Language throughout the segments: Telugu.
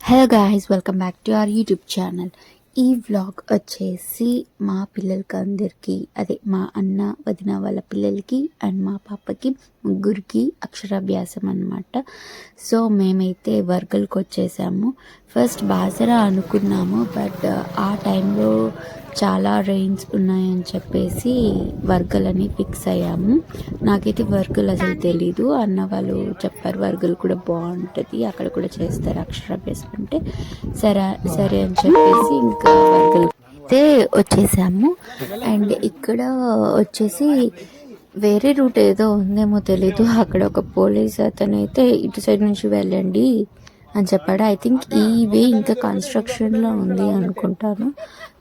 Hello guys, welcome back to our YouTube channel. ఈ వ్లాగ్ వచ్చేసి మా పిల్లలకి అందరికీ, అదే మా అన్న వదిన వాళ్ళ పిల్లలకి అండ్ మా పాపకి ముగ్గురికి అక్షరాభ్యాసం అన్నమాట. సో మేమైతే వర్గల్కి వచ్చేసాము. ఫస్ట్ బాసరా అనుకున్నాము, బట్ ఆ టైంలో చాలా రెయిన్స్ ఉన్నాయని చెప్పేసి వర్గలని ఫిక్స్ అయ్యాము. నాకైతే వర్గలు అసలు తెలీదు. అన్న వాళ్ళు చెప్పారు వర్గలు కూడా బాగుంటుంది, అక్కడ కూడా చేస్తారు అక్షరాభ్యాసం అంటే. సరే సరే అని చెప్పేసి ఇంకా వర్గలు అయితే వచ్చేసాము. అండ్ ఇక్కడ వచ్చేసి వేరే రూట్ ఏదో ఉందేమో తెలీదు. అక్కడ ఒక పోలీస్ అతను అయితే ఇటు సైడ్ నుంచి వెళ్ళండి అని చెప్పాడు. ఐ థింక్ ఈ వే ఇంకా కన్స్ట్రక్షన్లో ఉంది అనుకుంటాను.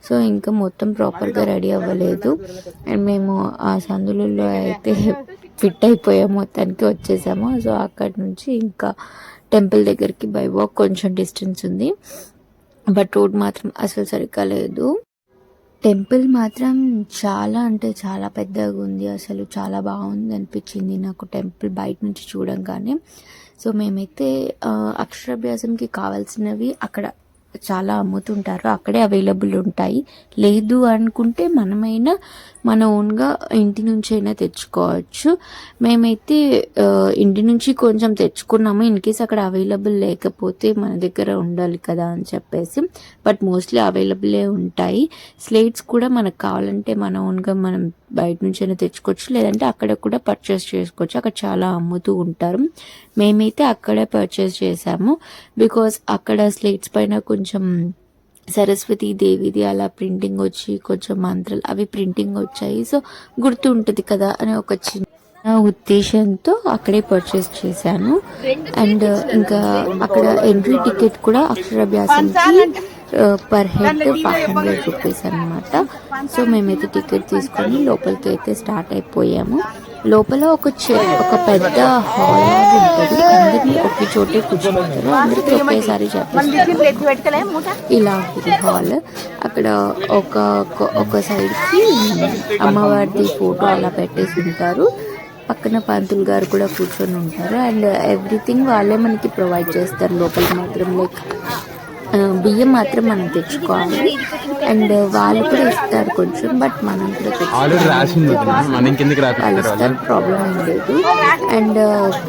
సో ఇంకా మొత్తం ప్రాపర్గా రెడీ అవ్వలేదు. అండ్ మేము ఆ సందులలో అయితే ఫిట్ అయిపోయాము, మొత్తానికి వచ్చేసాము. సో అక్కడి నుంచి ఇంకా టెంపుల్ దగ్గరికి బై వాక్ కొంచెం డిస్టెన్స్ ఉంది, బట్ రోడ్ మాత్రం అసలు సరిగ్గా లేదు. టెంపుల్ మాత్రం చాలా అంటే చాలా పెద్దగా ఉంది, అసలు చాలా బాగుంది అనిపించింది నాకు టెంపుల్ బయట నుంచి చూడంగానే. సో మేమైతే అక్షరాభ్యాసంకి కావాల్సినవి అక్కడ చాలా అమ్ముతుంటారు, అక్కడే అవైలబుల్ ఉంటాయి. లేదు అనుకుంటే మనమైనా మన ఓన్గా ఇంటి నుంచి అయినా తెచ్చుకోవచ్చు. మేమైతే ఇంటి నుంచి కొంచెం తెచ్చుకున్నాము, ఇన్ కేస్ అక్కడ అవైలబుల్ లేకపోతే మన దగ్గర ఉండాలి కదా అని చెప్పేసి. బట్ మోస్ట్లీ అవైలబులే ఉంటాయి. స్లేట్స్ కూడా మనకు కావాలంటే మన ఓన్గా మనం బయట నుంచి అయినా తెచ్చుకోవచ్చు, లేదంటే అక్కడ కూడా పర్చేస్ చేసుకోవచ్చు. అక్కడ చాలా అమ్ముతూ ఉంటారు. మేమైతే అక్కడే పర్చేస్ చేసాము, బికాస్ అక్కడ స్లేట్స్ పైన కొంచెం సరస్వతి దేవిది అలా ప్రింటింగ్ వచ్చి కొంచెం మంత్రాలు అవి ప్రింటింగ్ వచ్చాయి. సో గుర్తు ఉంటుంది కదా అని ఒక చిన్న ఉద్దేశంతో అక్కడే పర్చేస్ చేశాను. అండ్ ఇంకా అక్కడ ఎంట్రీ టికెట్ కూడా అక్షరాభ్యాసంకి పర్ హెడ్ 500 రూపీస్ అనమాట. సో మేమైతే టికెట్ తీసుకొని లోపలికి అయితే స్టార్ట్ అయిపోయాము. లోపల ఒక పెద్ద హాల్ లాగా ఉంటుంది, అందరినీ ఒకే చోటే కూర్చోబెడతారు, అందరికీ ఒకేసారి చెప్పేస్తారు. ఇలా ఉంటుంది హాల్. అక్కడ ఒక సైడ్కి అమ్మవారిది ఫోటో అలా పెట్టేసి ఉంటారు, పక్కన పంతులు గారు కూడా కూర్చొని ఉంటారు. అండ్ ఎవ్రీథింగ్ వాళ్ళే మనకి ప్రొవైడ్ చేస్తారు. లోపల మాత్రం లైక్ బియ్యం మాత్రం మనం తెచ్చుకోవాలి, అండ్ వాళ్ళు కూడా ఇస్తారు కొంచెం, బట్ మనం కూడా ఇస్తారు, ప్రాబ్లం ఏం లేదు. అండ్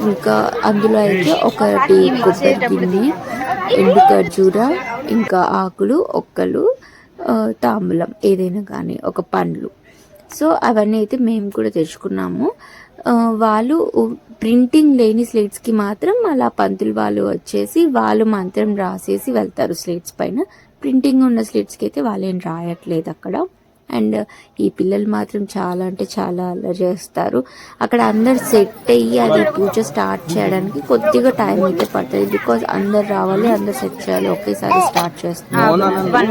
ఇంకా అందులో అయితే ఒకటి కొబ్బరి గిన్నె, ఎండు ఖర్జూర, ఇంకా ఆకులు, ఒక్కలు, తాంబూలం ఏదైనా కానీ ఒక పండ్లు. సో అవన్నీ అయితే మేము కూడా తెచ్చుకున్నాము. వాళ్ళు ప్రింటింగ్ లేని స్లేట్స్కి మాత్రం అలా పంతులు వాళ్ళు వచ్చేసి వాళ్ళు మంత్రం రాసేసి వెళ్తారు స్లేట్స్ పైన. ప్రింటింగ్ ఉన్న స్లేట్స్కి అయితే వాళ్ళేం రాయట్లేదు అక్కడ. అండ్ ఈ పిల్లలు మాత్రం చాలా అంటే చాలా అల్లరి చేస్తారు. అక్కడ అందరు సెట్ అయ్యి అది పూజ స్టార్ట్ చేయడానికి కొద్దిగా టైం అయితే పడుతుంది, బికాజ్ అందరు రావాలి, అందరు సెట్ చేయాలి, ఒకేసారి స్టార్ట్ చేస్తున్నారు.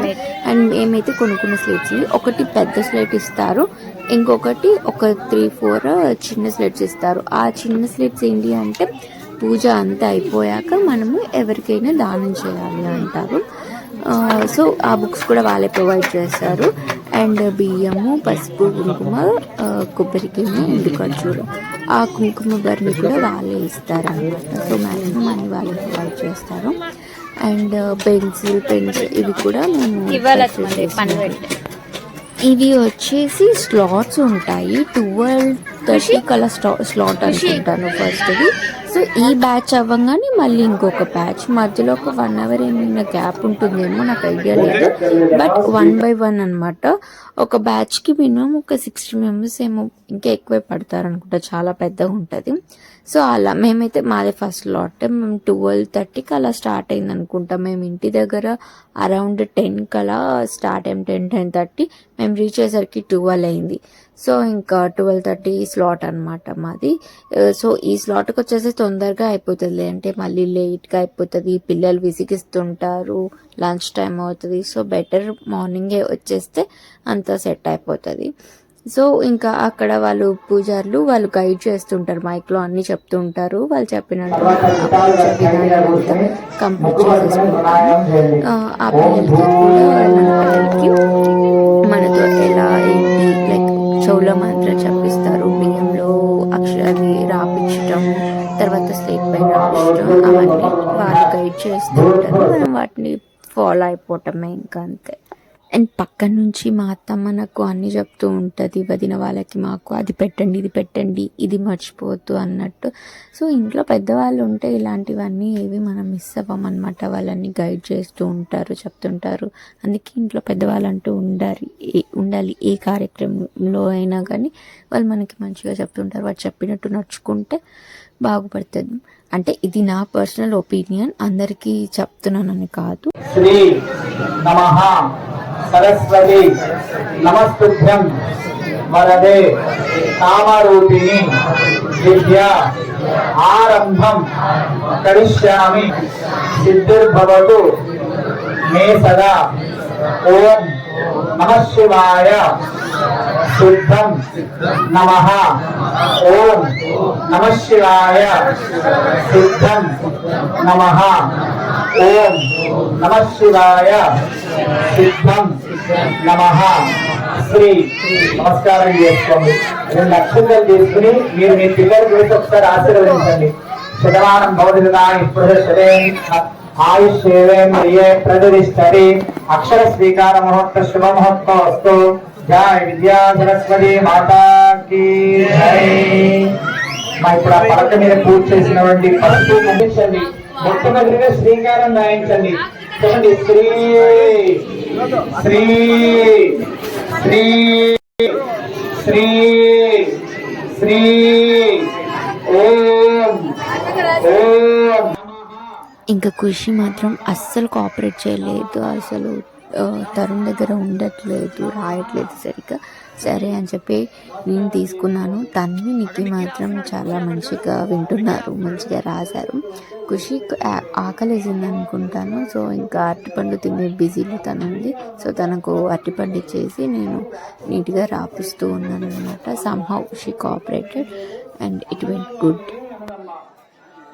అండ్ మేమైతే కొనుక్కున్న స్లేట్స్ ఒకటి పెద్ద స్లేట్ ఇస్తారు, ఇంకొకటి ఒక 3-4 చిన్న స్లేట్స్ ఇస్తారు. ఆ చిన్న స్లేట్స్ ఏంటి అంటే పూజ అంతా అయిపోయాక మనము ఎవరికైనా దానం చేయాలి అంటారు. సో ఆ బుక్స్ కూడా వాళ్ళే ప్రొవైడ్ చేస్తారు. అండ్ బియ్యము, పసుపు, కుంకుమ, కొబ్బరి గిన్నె, ఎండు ఖర్జూర, ఆ కుంకుమ బర్ని కూడా వాళ్ళే ఇస్తారు అన్నమాట. సో మ్యాక్సిమం అన్ని వాళ్ళే ప్రొవైడ్ చేస్తారు. అండ్ పెన్స్ ఇవి కూడా మేము ఇవి వచ్చేసి స్లాట్స్ ఉంటాయి. 12:30 కలా స్లాట్ అనుకుంటాను ఫస్ట్ది. సో ఈ బ్యాచ్ అవ్వగానే మళ్ళీ ఇంకొక బ్యాచ్, మధ్యలో ఒక 1 అవర్ ఏమైనా గ్యాప్ ఉంటుందేమో, నాకు ఐడియా లేదు. బట్ 1 by 1 అనమాట. ఒక బ్యాచ్కి మినిమం ఒక 60 మెంబర్స్ ఏమో, ఇంకా ఎక్కువే పడతారు అనుకుంటా, చాలా పెద్దగా ఉంటుంది. సో అలా మేమైతే మాదే ఫస్ట్ లాట్. మేము 12:30కి అలా స్టార్ట్ అయింది అనుకుంటాం. మేము ఇంటి దగ్గర అరౌండ్ 10 కలా స్టార్ట్ అయ్యాం, 10-10:30. మేము రీచ్ అయ్యేసరికి 12 అయింది. సో ఇంకా 12:30 స్లాట్ అనమాట మాది. సో ఈ స్లాట్కి వచ్చేసి తొందరగా అయిపోతుంది, అంటే మళ్ళీ లేట్గా అయిపోతుంది, పిల్లలు విసిగిస్తుంటారు, లంచ్ టైం అవుతుంది. సో బెటర్ మార్నింగే వచ్చేస్తే అంతా సెట్ అయిపోతుంది. సో ఇంకా అక్కడ వాళ్ళు పూజారులు వాళ్ళు గైడ్ చేస్తుంటారు, మైక్లో అన్నీ చెప్తూ ఉంటారు. వాళ్ళు చెప్పినట్టు కంప్లీట్ చేసేసుకుంటాము. ఆ పిల్లలకి మనతో ఎలా ఏంటి లైక్ చెవులో మంత్రం చెప్పిస్తారు, బియ్యంలో అక్షరాన్ని రాపించటం, తర్వాత స్లేట్ పైన అక్షరం అవన్నీ వాళ్ళు గైడ్ చేస్తూ ఉంటారు, మనం వాటిని ఫాలో అయిపోవటమే ఇంకా అంతే. అండ్ పక్కన నుంచి మా అత్తమ్మ నాకు అన్నీ చెప్తూ ఉంటుంది, వదిన వాళ్ళకి మాకు అది పెట్టండి ఇది పెట్టండి ఇది మర్చిపోవద్దు అన్నట్టు. సో ఇంట్లో పెద్దవాళ్ళు ఉంటే ఇలాంటివన్నీ ఏవి మనం మిస్ అవ్వమన్నమాట, వాళ్ళని గైడ్ చేస్తూ ఉంటారు, చెప్తుంటారు. అందుకే ఇంట్లో పెద్దవాళ్ళు అంటూ ఉండాలి ఏ కార్యక్రమంలో అయినా కానీ వాళ్ళు మనకి మంచిగా చెప్తుంటారు. వాళ్ళు చెప్పినట్టు నడుచుకుంటే బాగుపడుతుంది. అంటే ఇది నా పర్సనల్ ఒపీనియన్, అందరికీ చెప్తున్నానని కాదు. శ్రీ నమః సరస్వతి నమస్తుభ్యం వరదే కామరూపిణి విద్యా ఆరంభం కరిష్యామి సిద్ధిర్భవతు మే సదా. ఓం నమః శివాయ. శుద్ధం నమః. ఓం నమః శివాయ. శుద్ధం నమః. ఓం నమః శివాయ. శుద్ధం నమః. శ్రీ నమస్కారం చేసుకోండి. 2 అక్షంతలు తీసుకుని మీరు మీ పిల్లలు చేసి ఒకసారి ఆశీర్వదించండి. శతమానం భవతిదాని ప్రదర్శనే ఆయుష్యేంద్రియే ప్రతిష్టరి. అక్షర స్వీకార ముహూర్త శుభ ముహూర్తం వస్తు. జై విద్యా సరస్వతి మాతాకి జై. మా ఇప్పుడు ఆ పలక మీద పూజ చేసినటువంటి పసుపు పంపించండి. మొట్టమొదటిగా శ్రీకారం రాయించండి. చూడండి, శ్రీ శ్రీ శ్రీ శ్రీ శ్రీ ఓం ఓం. ఇంకా ఖుషి మాత్రం అస్సలు కోఆపరేట్ చేయలేదు, అసలు తరుణ్ దగ్గర ఉండట్లేదు, రాయట్లేదు సరిగ్గా. సరే అని చెప్పి నేను తీసుకున్నాను. తన్వి నిక్కి మాత్రం చాలా మంచిగా వింటున్నారు, మంచిగా రాశారు. ఖుషికి ఆకలేసింది అనుకుంటాను. సో ఇంకా అరటిపండు తినే బిజీలో తను ఉంది. సో తనకు అరటిపండు ఇచ్చేసి నేను నీట్గా రాపిస్తూ ఉన్నాను అనమాట. Somehow she cooperated and it went good.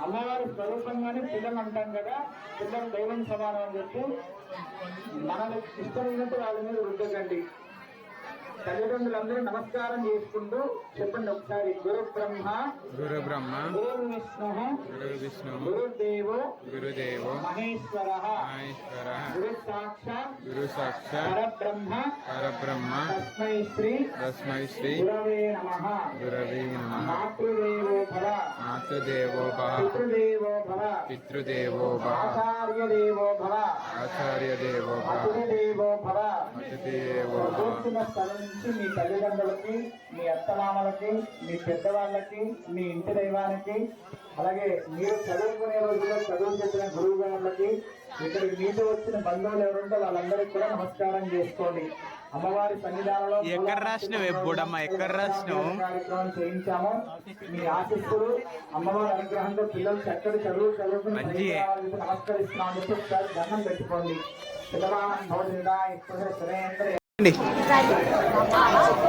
అమ్మవారి స్వరూపంగానే పిల్లలు అంటాం కదా, పిల్లలు దైవం సమానం అని చెప్పి మనకు ఇష్టమైనట్టు వాళ్ళ మీద రుద్దకండి. తల్లిదండ్రులందరూ నమస్కారం చేసుకుంటూ చెప్పండి ఒకసారి. గురు బ్రహ్మ గురు విష్ణు గురుదేవో మహేశ్వరః గురు సాక్షాత్ పరబ్రహ్మ తస్మై శ్రీ గురవే నమః. మాతృదేవో భవ పితృదేవో భవ ఆచార్యదేవో భవ అతిథిదేవో భవ. మీ తల్లిదండ్రులకి, మీ అత్తమామలకి, మీ పెద్దవాళ్ళకి, మీ ఇంటి దైవానికి, అలాగే మీరు చదువుకునే రోజుల్లో చదువు చెప్పిన గురువు గారులకి, ఇక్కడ మీతో వచ్చిన బంధువులు ఎవరుంటే వాళ్ళందరికీ కూడా నమస్కారం చేసుకోండి. అమ్మవారి సన్నిధానంలో కార్యక్రమం చేయించాము. మీ ఆశీస్సులు, అమ్మవారి అనుగ్రహంతో పిల్లలు చక్కటి చదువుకుని నమస్కరిస్తున్నాం. ఒకసారి దండం పెట్టుకోండి.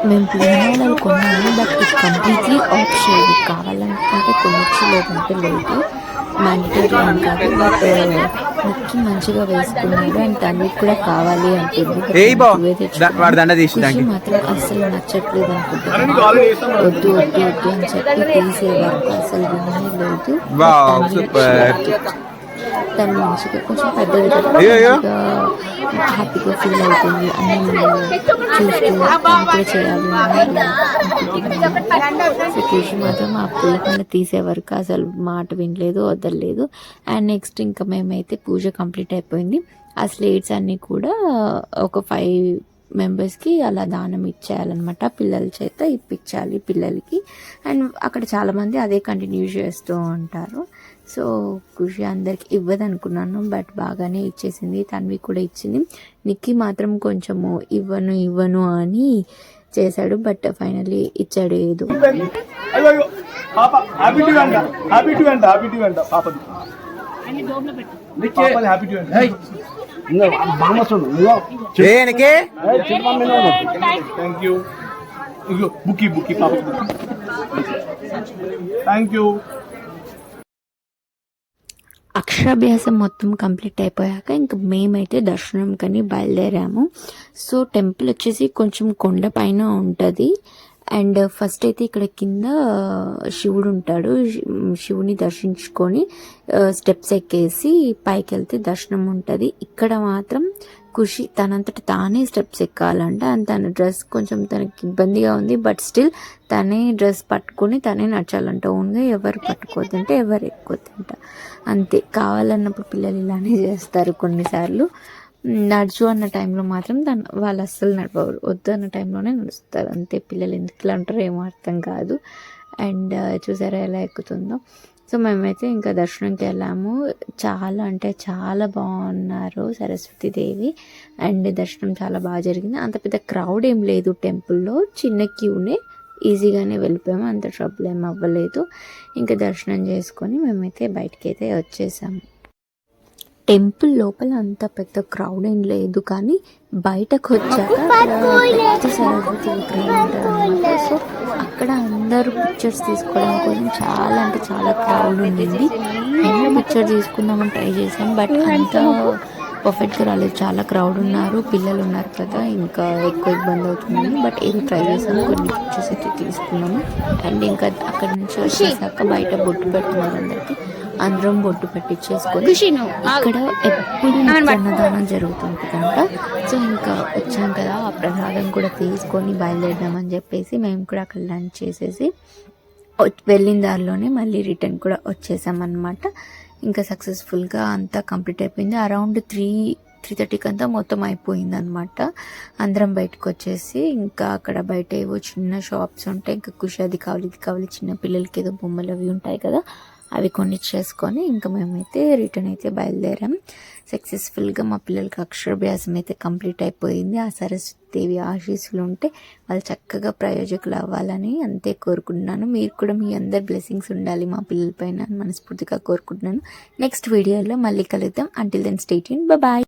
మేము ప్లేనాలు కొన్నాము, బట్ ఇది కంప్లీట్లీ ఆప్షన్. కావాలనుకుంటే కొనొచ్చు, లేదంటే లేదు, మ్యాండేటరీ అని కాదు. బట్ నిక్కి మంచిగా వేసుకున్నాడు అండ్ తనకి కూడా కావాలి అంటుంది. మాత్రం అస్సలు నచ్చట్లేదు అనుకుంటున్నాను. వద్దు వద్దు వద్దు అని చెప్పి తీసే వరకు అసలు వినలేదు. తను మంచిగా కొంచెం పెద్దది హ్యాపీగా ఫీల్ అవుతుంది అని చూస్తూ కూడా చేయాలి. ఖుషి మాత్రం ఆ పిల్లకన్నా తీసే వరకు అసలు మాట వినలేదు, వదలలేదు. అండ్ నెక్స్ట్ ఇంకా మేమైతే పూజ కంప్లీట్ అయిపోయింది. ఆ స్లేట్స్ అన్నీ కూడా ఒక 5 మెంబర్స్కి అలా దానం ఇచ్చేయాలన్నమాట. పిల్లల చేత ఇప్పించాలి పిల్లలకి. అండ్ అక్కడ చాలామంది అదే కంటిన్యూ చేస్తూ ఉంటారు. సో ఖుషి అందరికి ఇవ్వదనుకున్నాను, బట్ బాగానే ఇచ్చేసింది. తన్వి కూడా ఇచ్చింది. నిక్కి మాత్రం కొంచెము ఇవ్వను అని చేశాడు, బట్ ఫైనల్లీ ఇచ్చాడు. ఏదో అక్షరాభ్యాసం మొత్తం కంప్లీట్ అయిపోయాక ఇంక మేమైతే దర్శనం కని బయలుదేరాము. సో టెంపుల్ వచ్చేసి కొంచెం కొండ పైన ఉంటుంది అండ్ ఫస్ట్ అయితే ఇక్కడ కింద శివుడు ఉంటాడు. శివుని దర్శించుకొని స్టెప్స్ ఎక్కేసి పైకి వెళ్తే దర్శనం ఉంటుంది. ఇక్కడ మాత్రం ఖుషి తనంతట తానే స్టెప్స్ ఎక్కాలంట. అండ్ తన డ్రెస్ కొంచెం తనకి ఇబ్బందిగా ఉంది, బట్ స్టిల్ తనే డ్రెస్ పట్టుకొని తనే నడచాలంట. ఓన్గా ఎవరు పట్టుకోవద్దంటే ఎవరు ఎక్కొద్దంట. అంతే, కావాలన్నప్పుడు పిల్లలు ఇలానే చేస్తారు కొన్నిసార్లు. నడుచు అన్న టైంలో మాత్రం వాళ్ళు అస్సలు నడవరు, వద్దు అన్న టైంలోనే నడుస్తారు. అంతే, పిల్లలు ఎందుకు ఇలా ఉంటారో ఏమో అర్థం కాదు. అండ్ చూసారా ఎలా ఎక్కుతుందో. సో మేమైతే ఇంకా దర్శనంకి వెళ్ళాము. చాలా అంటే చాలా బాగున్నారు సరస్వతీదేవి. అండ్ దర్శనం చాలా బాగా జరిగింది. అంత పెద్ద క్రౌడ్ ఏం లేదు టెంపుల్లో, చిన్న క్యూనే, ఈజీగానే వెళ్ళిపోయాము, అంత ట్రబుల్ ఏం అవ్వలేదు. ఇంకా దర్శనం చేసుకొని మేమైతే బయటికి అయితే వచ్చేసాము. టెంపుల్ లోపల అంత పెద్ద క్రౌడ్ ఏం లేదు, కానీ బయటకు వచ్చాక పెద్ద సరస్వతి విగ్రహం ఉంటుంది. సో అక్కడ అందరూ పిక్చర్స్ తీసుకోవడం కోసం చాలా అంటే చాలా క్రౌడ్ ఉండింది. నేను పిక్చర్ తీసుకుందామని ట్రై చేశాను, బట్ అంత పర్ఫెక్ట్గా రాలేదు. చాలా క్రౌడ్ ఉన్నారు, పిల్లలు ఉన్నారు కదా, ఇంకా ఎక్కువ ఇబ్బంది అవుతుంది. బట్ ఏదో ట్రై చేసాము, కొన్ని పిక్చర్స్ అయితే తీసుకున్నాము. అండ్ ఇంకా అక్కడ నుంచి వచ్చేసాక బయట బొట్టు పెట్టుకున్నారు అందరికి. అందరం బొట్టు పెట్టించేసుకొని ఇక్కడ ఎప్పుడు అన్నదానం జరుగుతుంటుందంట. సో ఇంకా వచ్చాం కదా, ఆ ప్రసాదం కూడా తీసుకొని బయలుదేరదామని చెప్పేసి మేము కూడా అక్కడ లంచ్ చేసేసి వెళ్ళిన దారిలోనే మళ్ళీ రిటర్న్ కూడా వచ్చేసామన్నమాట. ఇంకా సక్సెస్ఫుల్గా అంతా కంప్లీట్ అయిపోయింది. అరౌండ్ 3:30కి అంతా మొత్తం అయిపోయింది అనమాట. అందరం బయటకు వచ్చేసి ఇంకా అక్కడ బయట ఏవో చిన్న షాప్స్ ఉంటాయి, ఇంకా ఖుషి అది కావాలి ఇది కావాలి, చిన్న పిల్లలకి ఏదో బొమ్మలు అవి ఉంటాయి కదా, అవి కొనిచ్చేసుకొని ఇంకా మేమైతే రిటర్న్ అయితే బయలుదేరాం. సక్సెస్ఫుల్గా మా పిల్లలకి అక్షరాభ్యాసం అయితే కంప్లీట్ అయిపోయింది. ఆ సరస్వతీదేవి ఆశీస్సులు ఉంటే వాళ్ళు చక్కగా ప్రయోజకులు అవ్వాలని అంతే కోరుకుంటున్నాను. మీరు కూడా మీ అందరి బ్లెస్సింగ్స్ ఉండాలి మా పిల్లల పైన మనస్ఫూర్తిగా కోరుకుంటున్నాను. నెక్స్ట్ వీడియోలో మళ్ళీ కలుద్దాం. Until then stay tuned, bye.